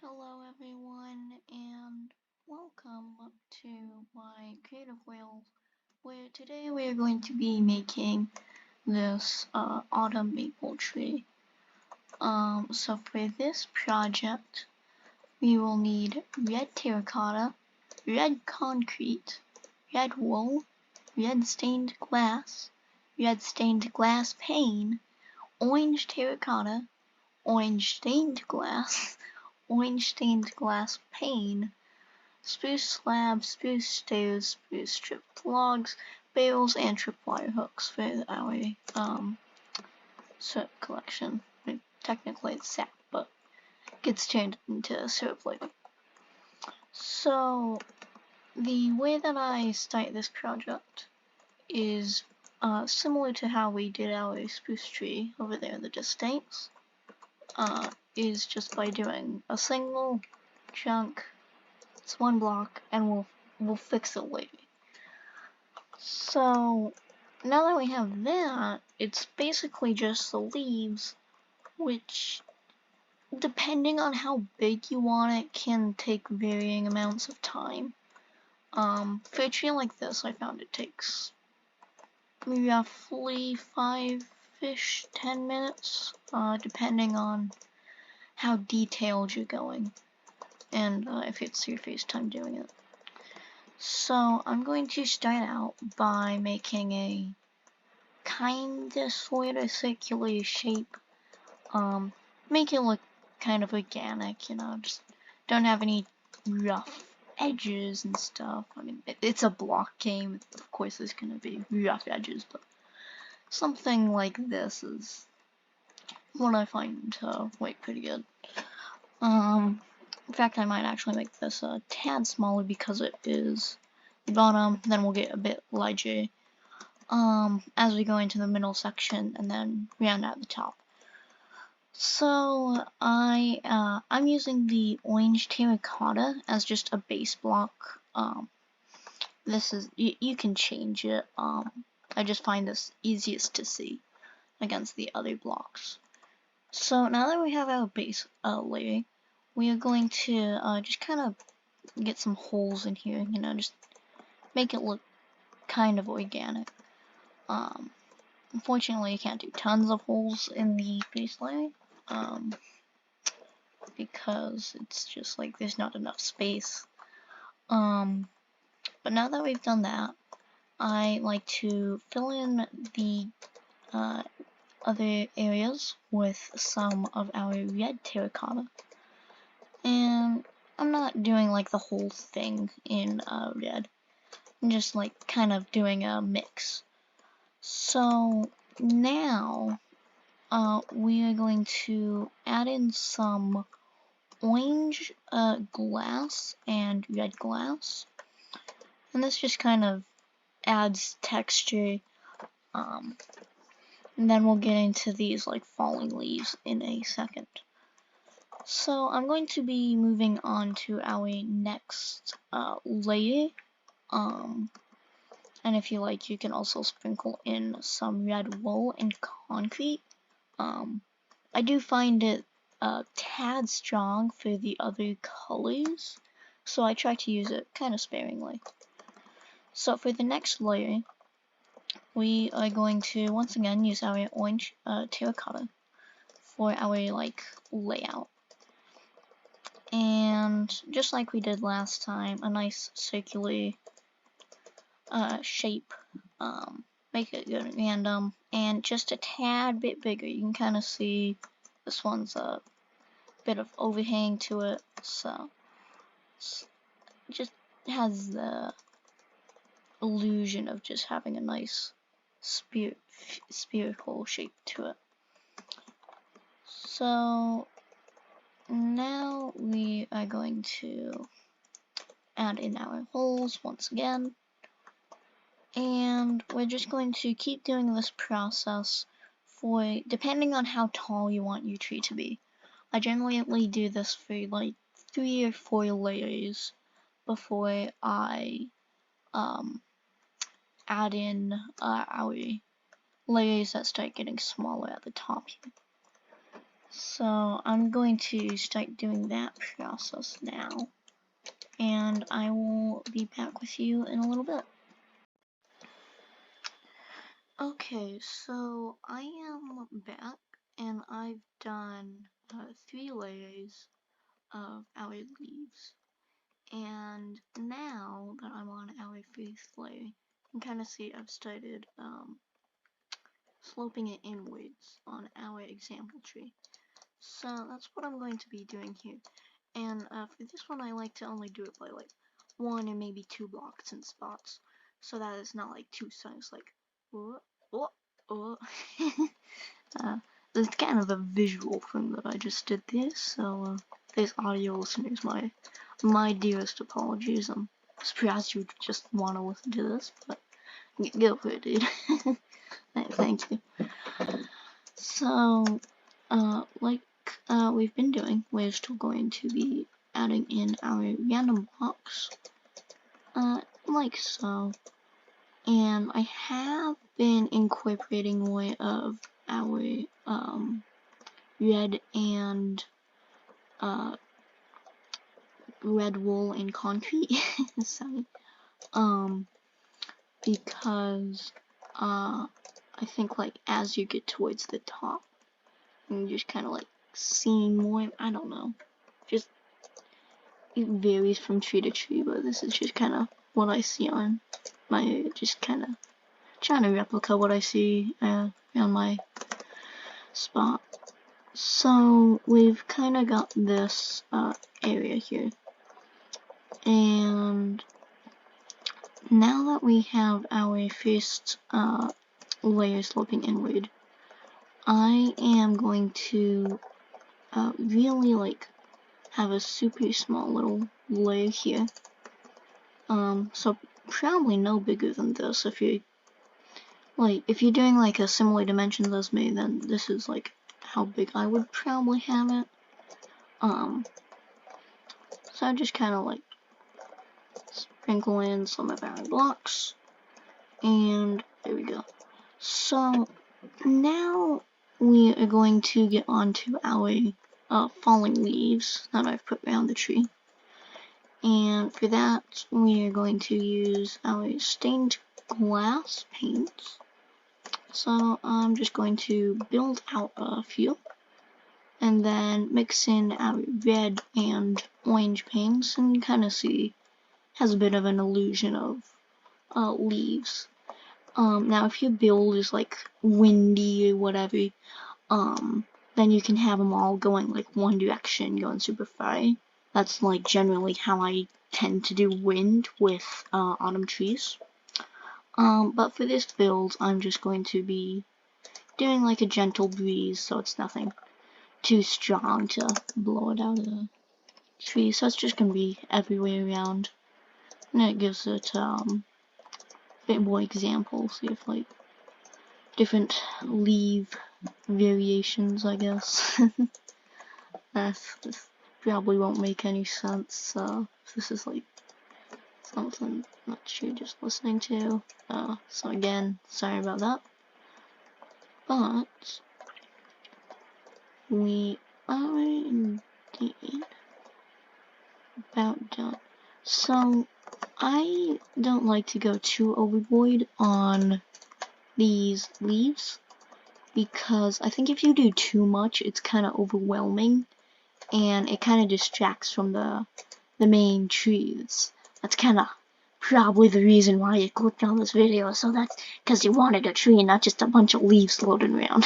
Hello everyone and welcome to my Creative Wheel where today we are going to be making this autumn maple tree. So for this project we will need red terracotta, red concrete, red wool, red stained glass pane, orange terracotta, orange stained glass, orange stained glass pane, spruce slabs, spruce stairs, spruce strip logs, bales, and tripwire hooks for our syrup collection. I mean, technically it's sap, but it gets turned into syrup later. So the way that I start this project is similar to how we did our spruce tree over there in the distance. Is just by doing a single chunk. It's one block, and we'll fix it later. So now that we have that, it's basically just the leaves, which, depending on how big you want it, can take varying amounts of time. For a tree like this, I found it takes roughly 5-ish, 10 minutes, depending on how detailed you're going, and if it's your first time doing it. So I'm going to start out by making a kinda sorta circular shape. Make it look kind of organic, just don't have any rough edges and stuff. I mean, it's a block game, of course there's gonna be rough edges, but something like this is what I find to work pretty good. In fact, I might actually make this a tad smaller because it is the bottom, then we'll get a bit larger as we go into the middle section and then round out the top. So I'm using the orange terracotta as just a base block. This is you can change it. I just find this easiest to see against the other blocks. So now that we have our base layer, we are going to just kind of get some holes in here, just make it look kind of organic. Unfortunately, you can't do tons of holes in the base layer, because it's just like there's not enough space. But now that we've done that, I like to fill in the other areas with some of our red terracotta. And I'm not doing like the whole thing in red. I'm just like kind of doing a mix. So now we are going to add in some orange glass and red glass. And this just kind of adds texture. And then we'll get into these like falling leaves in a second. So I'm going to be moving on to our next layer. And if you like, you can also sprinkle in some red wool and concrete. I do find it a tad strong for the other colors, so I try to use it kind of sparingly. So for the next layer, we are going to once again use our orange terracotta for our layout. And just like we did last time, a nice circular shape. Make it good and random, and just a tad bit bigger. You can kind of see this one's a bit of overhang to it, so it just has the illusion of just having a nice spherical shape to it. So now we are going to add in our holes once again, and we're just going to keep doing this process for depending on how tall you want your tree to be. I generally do this for like 3 or 4 layers before I add in our layers that start getting smaller at the top here. So I'm going to start doing that process now, and I will be back with you in a little bit. Okay, so I am back, and I've done 3 layers of our leaves, and now that I'm on our first layer, you can kind of see I've started sloping it inwards on our example tree. So that's what I'm going to be doing here. And for this one, I like to only do it by like 1 or maybe 2 blocks in spots, so that it's not like 2 sides, like oh, oh, oh. It's kind of a visual thing that I just did there. So there's audio listeners, my dearest apologies. I'm surprised you would just want to listen to this, but go for it, dude. Thank you. So, like we've been doing, we're still going to be adding in our random blocks, like so. And I have been incorporating more of our red and red wool and concrete. Sorry. Because I think like as you get towards the top, and you're just kind of like seeing more. I don't know. Just it varies from tree to tree, but this is just kind of what I see on my. Just kind of trying to replicate what I see on my spot. So we've kind of got this area here, and now that we have our first layer sloping inward, I am going to really like have a super small little layer here. So probably no bigger than this. If you're doing like a similar dimensions as me, then this is like how big I would probably have it. So I just kind of like sprinkle in some of our blocks, and there we go. So now we are going to get onto our falling leaves that I've put around the tree. And for that, we are going to use our stained glass paints. So I'm just going to build out a few, and then mix in our red and orange paints, and kind of see, has a bit of an illusion of leaves. Now if your build is like windy or whatever, then you can have them all going like one direction, going super far. That's like generally how I tend to do wind with autumn trees. But for this build, I'm just going to be doing like a gentle breeze, so it's nothing too strong to blow it out of the tree. So it's just gonna be everywhere around, and it gives it a bit more examples of like different leaf variations, I guess. This probably won't make any sense. This is like something that you're just listening to. So again, sorry about that. But we are indeed about done. So I don't like to go too overboard on these leaves, because I think if you do too much, it's kind of overwhelming, and it kind of distracts from the main trees. That's kind of probably the reason why you clicked on this video, so that's because you wanted a tree and not just a bunch of leaves floating around.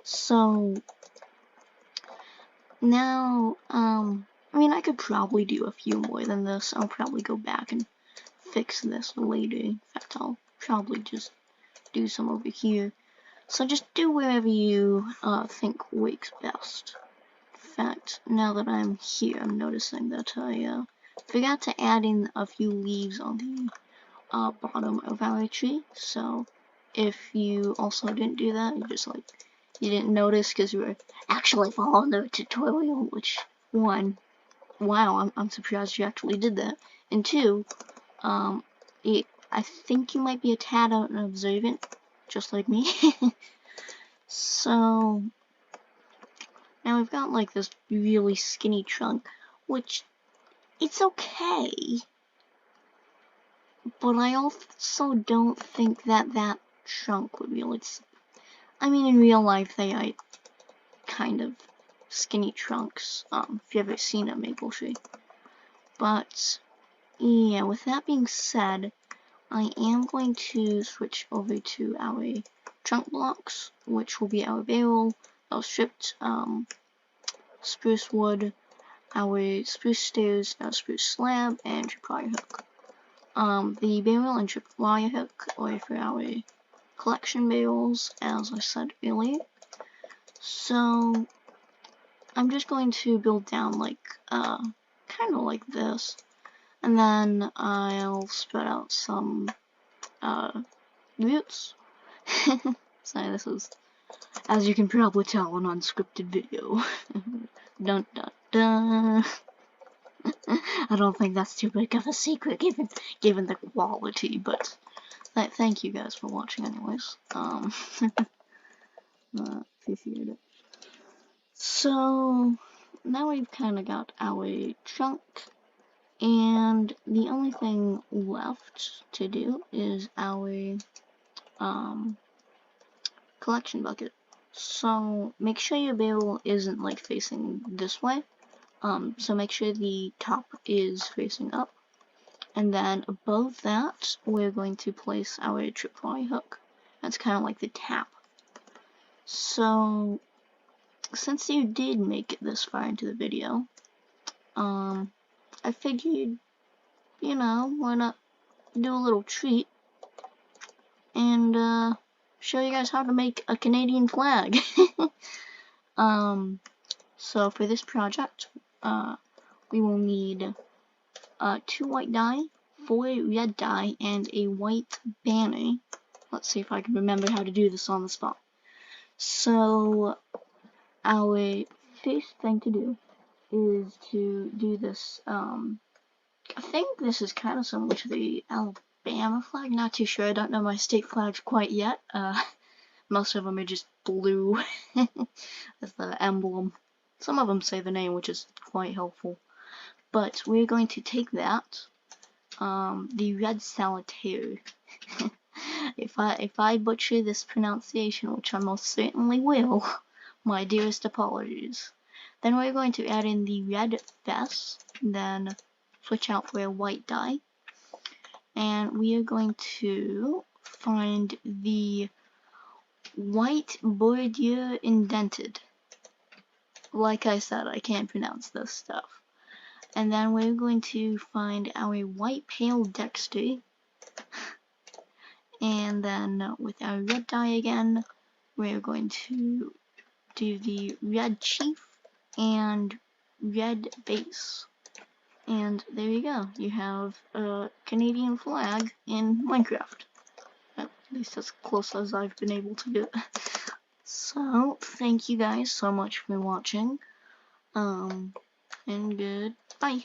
So now, I mean, I could probably do a few more than this. I'll probably go back and fix this later. In fact, I'll probably just do some over here. So just do wherever you think works best. In fact, now that I'm here, I'm noticing that I forgot to add in a few leaves on the bottom of our tree. So if you also didn't do that, you didn't notice because you were actually following the tutorial, which, one, wow, I'm surprised you actually did that, and two, I think you might be a tad unobservant, just like me. So Now we've got like this really skinny trunk, which it's okay, but I also don't think that that trunk would really. I mean, in real life they are kind of skinny trunks. If you ever seen a maple tree. But yeah, with that being said, I am going to switch over to our trunk blocks, which will be our barrel, our stripped spruce wood, our spruce stairs, our spruce slab, and tripwire hook. The barrel and tripwire hook are for our collection barrels, as I said earlier. So I'm just going to build down like kind of like this, and then I'll spread out some roots. Sorry, this is, as you can probably tell, an unscripted video. Dun dun dun. I don't think that's too big of a secret given the quality, but thank you guys for watching anyways. Appreciate it. So now we've kind of got our trunk, and the only thing left to do is our collection bucket. So make sure your barrel isn't like facing this way. So make sure the top is facing up, and then above that we're going to place our tripwire hook. That's kind of like the tap. So since you did make it this far into the video, I figured, you know, why not do a little treat and show you guys how to make a Canadian flag. So for this project, we will need 2 white dye, 4 red dye, and a white banner. Let's see if I can remember how to do this on the spot. So our first thing to do is to do this. I think this is kind of similar to the Alabama flag. Not too sure. I don't know my state flags quite yet. Most of them are just blue as the emblem. Some of them say the name, which is quite helpful. But we're going to take that, the red solitaire. If I butcher this pronunciation, which I most certainly will, my dearest apologies. Then we're going to add in the red vest, then switch out for a white dye, and we are going to find the white bordure indented. Like I said, I can't pronounce this stuff. And then we're going to find our white pale Dexter, and then with our red dye again, we're going to do the red chief and red base. And there you go, you have a Canadian flag in Minecraft. At least as close as I've been able to get. So, thank you guys so much for watching, and goodbye.